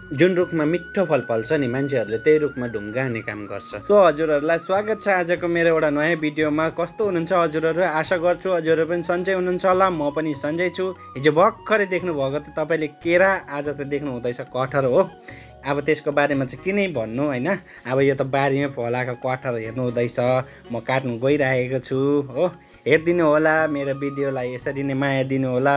जुन रुखमा मिठो फल फल्छ नि मान्छेहरूले त्यही रुखमा ढुङ्गा हान्ने काम गर्छ। सो हजुरहरूलाई स्वागत छ आजको मेरो एउटा नयाँ भिडियोमा। कस्तो हुनुहुन्छ हजुरहरू? आशा गर्छु हजुरहरू पनि सन्चै हुनुहुन्छ होला। म पनि सन्चै छु। हिजो भर्खरै देख्नुभएको त तपाईँले केरा, आज त देख्नु हुँदैछ कटहर हो। अब त्यसको बारेमा चाहिँ किनै भन्नु होइन। अब यो त बारीमै फलाएको कटहर हेर्नु हुँदैछ, म काट्नु गइरहेको छु हो। हेरिदिनु होला मेरो भिडियोलाई, यसरी नै माया दिनु होला,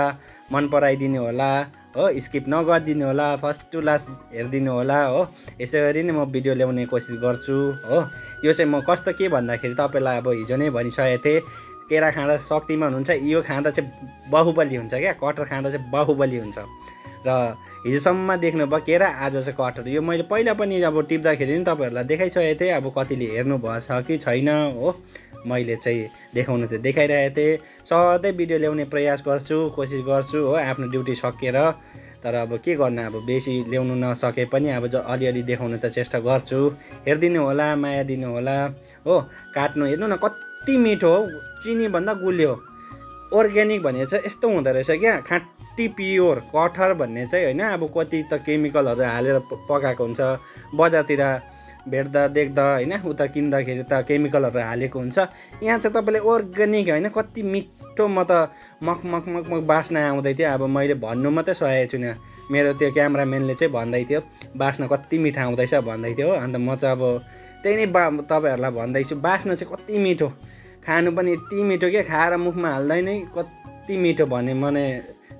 मन पराइदिनु होला हो। स्किप नगरिदिनु होला, फर्स्ट टु लास्ट हेरिदिनु होला हो। यसरी नै म भिडियो ल्याउने कोसिस गर्छु हो। यो चाहिँ म कस्तो के भन्दाखेरि तपाईँलाई अब हिजो नै भनिसकेको थिएँ, केरा खाँदा शक्तिमान हुन्छ, यो खाँदा चाहिँ बाहुबली हुन्छ क्या। कटहर खाँदा चाहिँ बाहुबली हुन्छ। र हिजोसम्म देख्नुभयो केरा, आज चाहिँ कटहर। यो मैले पहिला पनि अब टिप्दाखेरि नि तपाईँहरूलाई देखाइसकेको थिएँ। अब कतिले हेर्नु भएछ कि छैन हो, मैले चाहिँ देखाउनु चाहिँ देखाइरहेको थिएँ। सधैँ भिडियो ल्याउने प्रयास गर्छु, कोसिस गर्छु हो, आफ्नो ड्युटी सकेर। तर अब के गर्नु, अब बेसी ल्याउनु नसके पनि अब अलिअलि देखाउनु त चेष्टा गर्छु। हेरिदिनु होला, माया दिनु होला हो। काट्नु हेर्नु न कति मिठो हो, चिनीभन्दा गुलियो। अर्ग्यानिक भने चाहिँ यस्तो हुँदो रहेछ क्या, खाँटी प्योर कटहर भन्ने चाहिँ होइन। अब कति त केमिकलहरू हालेर पकाएको हुन्छ, बजारतिर भेट्दा देख्दा होइन, उता किन्दाखेरि त केमिकलहरू हालेको हुन्छ। यहाँ चाहिँ तपाईँले अर्ग्यानिक होइन, कति मिठो। म त मक बास्ना आउँदै थियो। अब मैले भन्नु मात्रै सकेको छुइनँ, मेरो त्यो क्यामराम्यानले चाहिँ भन्दै थियो बास्ना कति मिठो आउँदैछ भन्दै थियो। अन्त म चाहिँ अब त्यही नै तपाईँहरूलाई भन्दैछु, बास्ना चाहिँ कति मिठो, खानु पनि यति मिठो क्या, खाएर मुखमा हाल्दै नै कति मिठो भने मने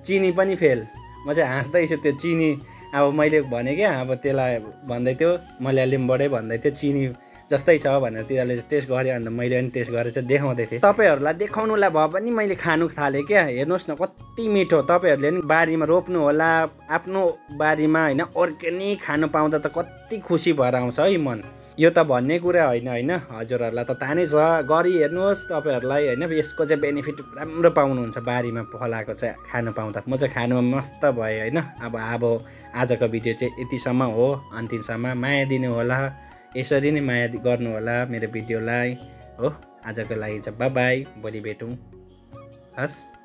चिनी पनि फेल। म चाहिँ हाँस्दैछु, त्यो चिनी अब मैले भने क्या, अब त्यसलाई भन्दै थियो मलयालमबाटै भन्दै थियो चिनी जस्तै छ भनेर। तिनीहरूले टेस्ट गऱ्यो, अन्त मैले पनि टेस्ट गरेर चाहिँ देखाउँदै थिएँ। तपाईँहरूलाई देखाउनुलाई भए पनि मैले खानु थालेँ क्या। हेर्नुहोस् न कति मिठो। तपाईँहरूले पनि बारीमा रोप्नु होला, आफ्नो बारीमा होइन, अर्ग्यानिक खानु पाउँदा त कति खुसी भएर आउँछ है मन। यो त भन्ने कुरा होइन हजुरहरूलाई त थाहा नै छ। गरी हेर्नुहोस् तपाईँहरूलाई होइन, यसको चाहिँ बेनिफिट राम्रो पाउनुहुन्छ बारीमा फलाएको चाहिँ खानु पाउँदा। म चाहिँ खानुमा मस्त भएँ होइन। अब आजको भिडियो चाहिँ यतिसम्म हो, अन्तिमसम्म माया दिनु होला, यसरी नै माया गर्नु होला मेरो भिडियोलाई हो। आजको लागि चाहिँ बाई बाई, भोलि भेटौँ, हस्।